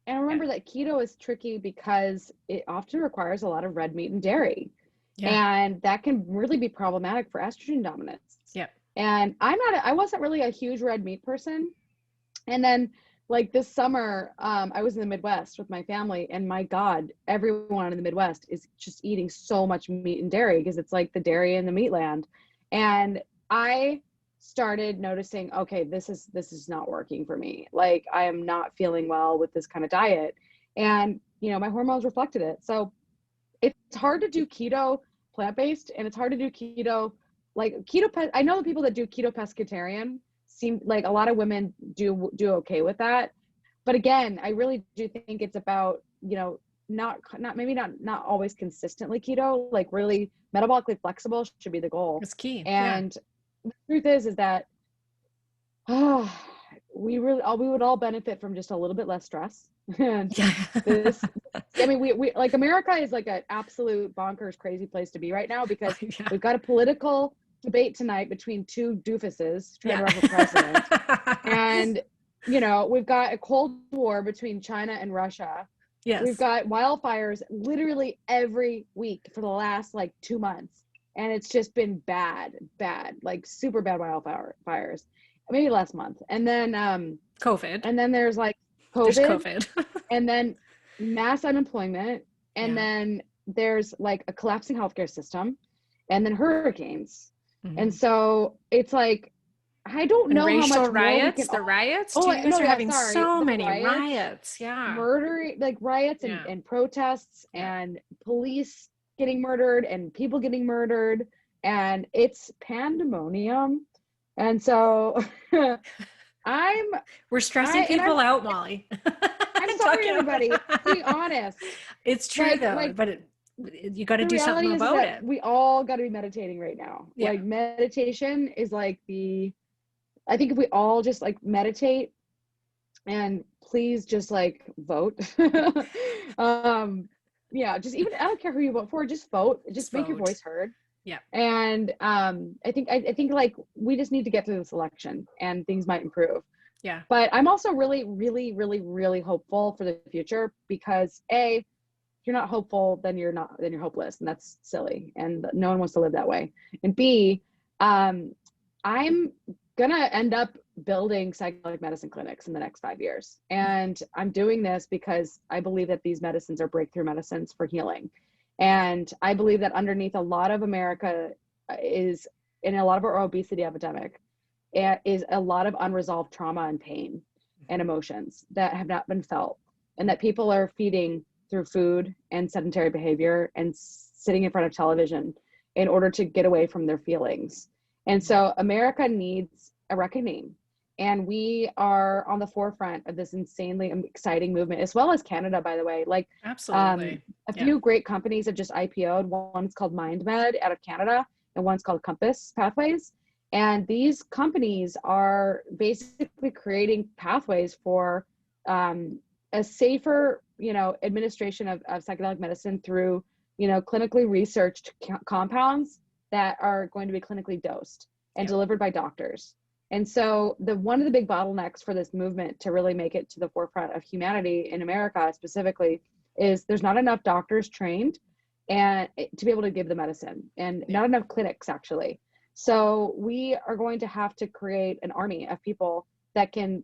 And remember that keto is tricky because it often requires a lot of red meat and dairy. Yeah. And that can really be problematic for estrogen dominance. Yeah. And I wasn't really a huge red meat person. And then like this summer, I was in the Midwest with my family and my God, everyone in the Midwest is just eating so much meat and dairy because it's like the dairy and the meat land. And I started noticing, okay, this is not working for me. Like I am not feeling well with this kind of diet. And, my hormones reflected it. So it's hard to do keto plant-based and it's hard to do keto, like keto. I know the people that do keto pescatarian seem like a lot of women do okay with that. But again, I really do think it's about, not always consistently keto, like really metabolically flexible should be the goal. It's key. And the truth is that we would all benefit from just a little bit less stress. And we like America is like an absolute bonkers crazy place to be right now because we've got a political debate tonight between two doofuses trying to run for president. And, we've got a Cold War between China and Russia. Yes. We've got wildfires literally every week for the last like 2 months. And it's just been bad, like super bad wildfires, maybe last month. And then COVID. And then there's like COVID. And then mass unemployment. And then there's like a collapsing healthcare system. And then hurricanes. Mm-hmm. And so it's like, I don't know how much riots, the riots. Oh, you guys are having so many riots. Yeah. Murder, like riots and protests and police getting murdered and people getting murdered. And it's pandemonium. And so we're stressing people out, Molly. I'm sorry, everybody. Be honest. It's true though, but you got to do something about it. We all got to be meditating right now. Yeah. Like meditation is like I think if we all just like meditate and please just like vote. Just even, I don't care who you vote for, just vote, just make your voice heard. Yeah. And I think like we just need to get through this election and things might improve. Yeah. But I'm also really, really, really, really hopeful for the future because if you're not hopeful, then you're hopeless, and that's silly, and no one wants to live that way. And B, I'm gonna end up building psychedelic medicine clinics in the next 5 years, and I'm doing this because I believe that these medicines are breakthrough medicines for healing. And I believe that underneath a lot of America is, in a lot of our obesity epidemic, is a lot of unresolved trauma and pain and emotions that have not been felt, and that people are feeding through food and sedentary behavior and sitting in front of television in order to get away from their feelings. And so America needs a reckoning. And we are on the forefront of this insanely exciting movement, as well as Canada, by the way. Like, Absolutely. a few great companies have just IPO'd. One's called MindMed out of Canada, and one's called Compass Pathways. And these companies are basically creating pathways for a safer, administration of psychedelic medicine through, clinically researched compounds that are going to be clinically dosed and delivered by doctors. And so one of the big bottlenecks for this movement to really make it to the forefront of humanity in America specifically is there's not enough doctors trained and to be able to give the medicine, and not enough clinics actually. So we are going to have to create an army of people that can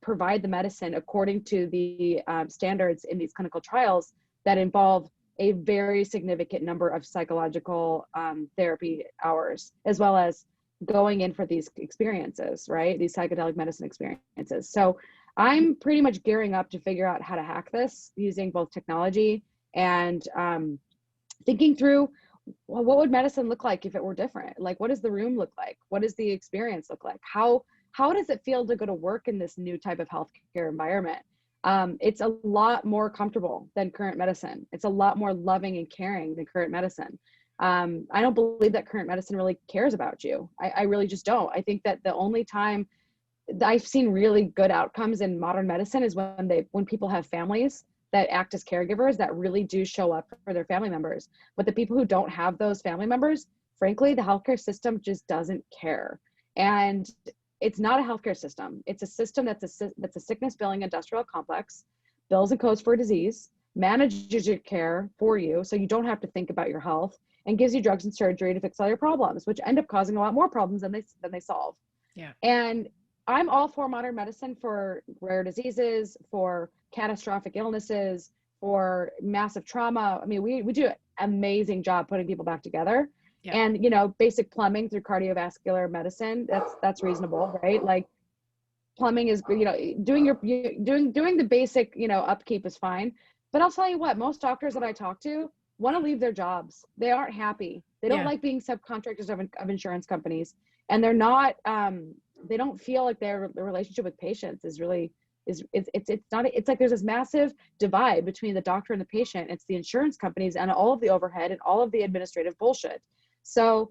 provide the medicine according to the standards in these clinical trials that involve a very significant number of psychological therapy hours, as well as going in for these experiences, right? These psychedelic medicine experiences. So I'm pretty much gearing up to figure out how to hack this using both technology and thinking through, well, what would medicine look like if it were different? Like, what does the room look like? What does the experience look like? How does it feel to go to work in this new type of healthcare environment? It's a lot more comfortable than current medicine. It's a lot more loving and caring than current medicine. I don't believe that current medicine really cares about you. I really just don't. I think that the only time I've seen really good outcomes in modern medicine is when people have families that act as caregivers that really do show up for their family members. But the people who don't have those family members, frankly, the healthcare system just doesn't care. And it's not a healthcare system. It's a system that's a sickness billing industrial complex, bills and codes for a disease, manages your care for you so you don't have to think about your health, and gives you drugs and surgery to fix all your problems, which end up causing a lot more problems than they solve. Yeah. And I'm all for modern medicine for rare diseases, for catastrophic illnesses, for massive trauma. I mean, we do an amazing job putting people back together. Yeah. And, basic plumbing through cardiovascular medicine, that's reasonable, right? Like, plumbing is, doing the basic, upkeep is fine. But I'll tell you what, most doctors that I talk to want to leave their jobs. They aren't happy. They don't like being subcontractors of insurance companies. And they're not, they don't feel like their relationship with patients is really, it's like there's this massive divide between the doctor and the patient. It's the insurance companies and all of the overhead and all of the administrative bullshit. So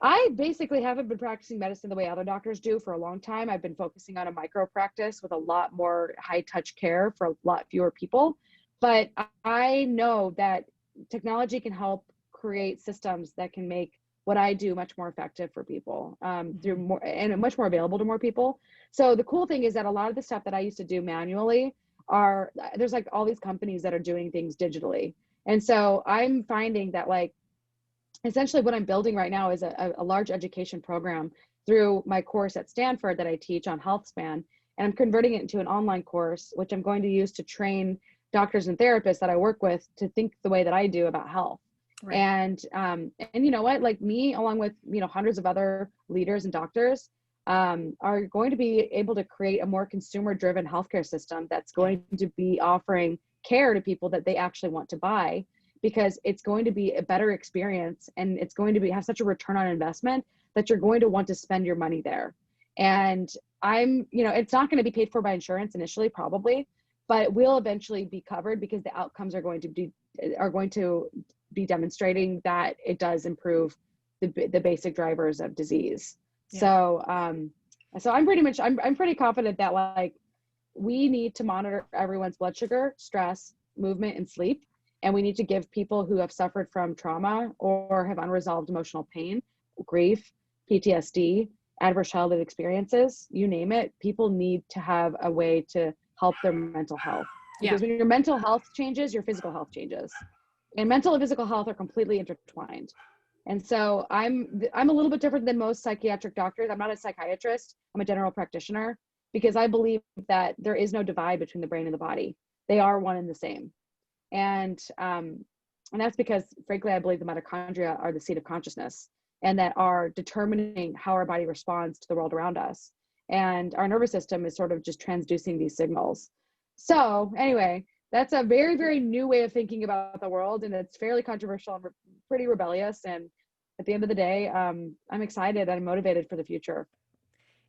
I basically haven't been practicing medicine the way other doctors do for a long time. I've been focusing on a micro practice with a lot more high touch care for a lot fewer people. But I know that technology can help create systems that can make what I do much more effective for people, through more and much more available to more people. So the cool thing is that a lot of the stuff that I used to do manually there's like all these companies that are doing things digitally. And so I'm finding that, like, essentially what I'm building right now is a large education program through my course at Stanford that I teach on Healthspan. And I'm converting it into an online course, which I'm going to use to train doctors and therapists that I work with to think the way that I do about health. Right. And you know what, like me, along with, hundreds of other leaders and doctors, are going to be able to create a more consumer driven healthcare system that's going to be offering care to people that they actually want to buy, because it's going to be a better experience, and it's going to have such a return on investment that you're going to want to spend your money there. And it's not going to be paid for by insurance initially, probably, but it will eventually be covered because the outcomes are going to be demonstrating that it does improve the basic drivers of disease. Yeah. So I'm pretty confident that, like, we need to monitor everyone's blood sugar, stress, movement, and sleep. And we need to give people who have suffered from trauma or have unresolved emotional pain, grief, PTSD, adverse childhood experiences, you name it, people need to have a way to help their mental health. Because when your mental health changes, your physical health changes. And mental and physical health are completely intertwined. And so I'm a little bit different than most psychiatric doctors. I'm not a psychiatrist. I'm a general practitioner, because I believe that there is no divide between the brain and the body. They are one and the same. And And that's because, frankly, I believe the mitochondria are the seat of consciousness and that are determining how our body responds to the world around us. And our nervous system is sort of just transducing these signals. So anyway, that's a very, very new way of thinking about the world. And it's fairly controversial and pretty rebellious. And at the end of the day, I'm excited and motivated for the future.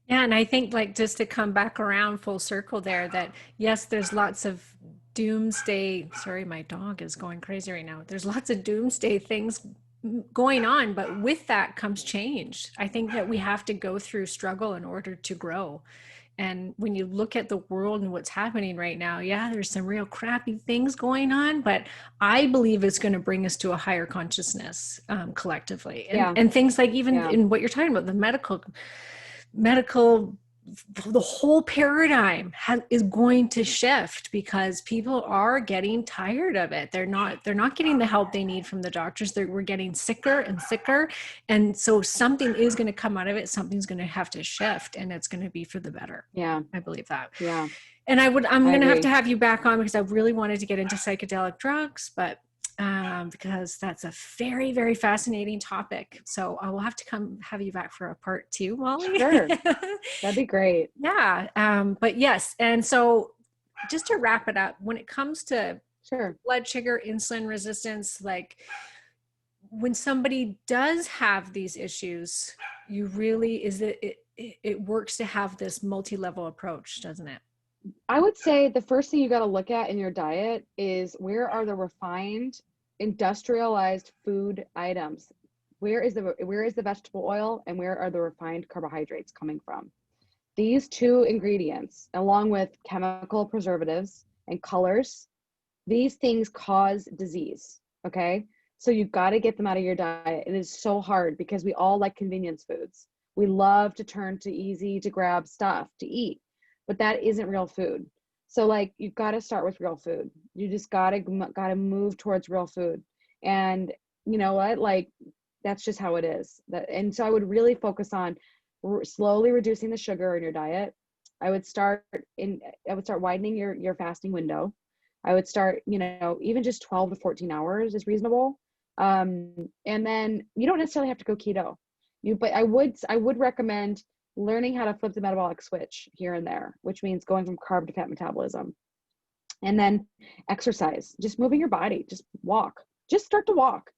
Yeah, and I think like just to come back around full circle there, that yes, there's lots of doomsday, sorry, my dog is going crazy right now. There's lots of doomsday things going on, but with that comes change. I think that we have to go through struggle in order to grow. And when you look at the world and what's happening right now, yeah, there's some real crappy things going on, but I believe it's going to bring us to a higher consciousness collectively. And things like even in what you're talking about, the medical, the whole paradigm is going to shift because people are getting tired of it. They're not getting the help they need from the doctors. We're getting sicker and sicker. And so something is going to come out of it. Something's going to have to shift, and it's going to be for the better. Yeah. I believe that. Yeah. And I'm going to have you back on because I really wanted to get into psychedelic drugs, but because that's a very, very fascinating topic. So I will have to come have you back for a part 2, Molly. Sure. That'd be great. Yeah. But yes. And so just to wrap it up, when it comes to blood sugar, insulin resistance, like when somebody does have these issues, you really, it works to have this multi-level approach, doesn't it? I would say the first thing you got to look at in your diet is where are the refined, industrialized food items? Where is the vegetable oil and where are the refined carbohydrates coming from? These 2 ingredients, along with chemical preservatives and colors, these things cause disease. Okay. So you've got to get them out of your diet. It is so hard because we all like convenience foods. We love to turn to easy to grab stuff to eat, but that isn't real food. So like, you've got to start with real food. You just got to move towards real food. And you know what, like, that's just how it is. And so I would really focus on slowly reducing the sugar in your diet. I would start widening your fasting window. I would start, even just 12 to 14 hours is reasonable. And then you don't necessarily have to go keto. But I would recommend learning how to flip the metabolic switch here and there, which means going from carb to fat metabolism. And then exercise, just moving your body, just walk, just start to walk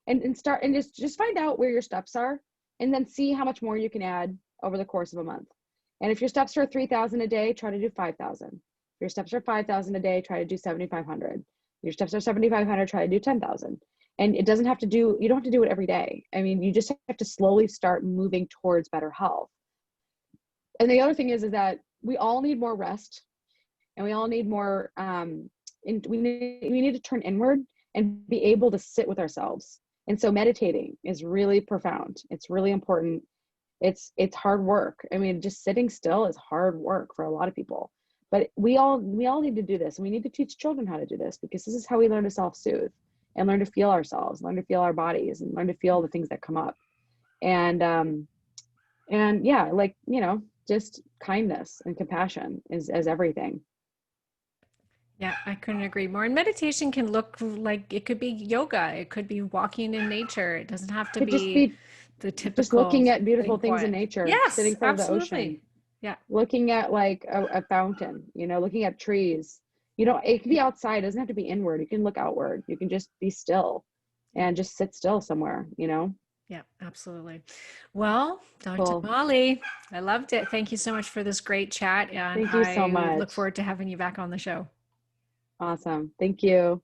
and start and just find out where your steps are and then see how much more you can add over the course of a month. And if your steps are 3,000 a day, try to do 5,000. If your steps are 5,000 a day, try to do 7,500. If your steps are 7,500, try to do 10,000. And you don't have to do it every day. I mean, you just have to slowly start moving towards better health. And the other thing is that we all need more rest, and we all need more, we need to turn inward and be able to sit with ourselves. And so meditating is really profound. It's really important. It's hard work. I mean, just sitting still is hard work for a lot of people, but we all need to do this. And we need to teach children how to do this because this is how we learn to self-soothe and learn to feel ourselves, learn to feel our bodies, and learn to feel the things that come up. And yeah, like, just kindness and compassion is everything. Yeah, I couldn't agree more. And meditation can look like, it could be yoga. It could be walking in nature. It doesn't have to be the typical. Just looking at beautiful things in nature. Yes, sitting in front of the ocean. Yeah. Looking at like a fountain, looking at trees. It can be outside. It doesn't have to be inward. You can look outward. You can just be still and just sit still somewhere, Yeah, absolutely. Well, Dr. Molly, I loved it. Thank you so much for this great chat. And thank you so much. I look forward to having you back on the show. Awesome. Thank you.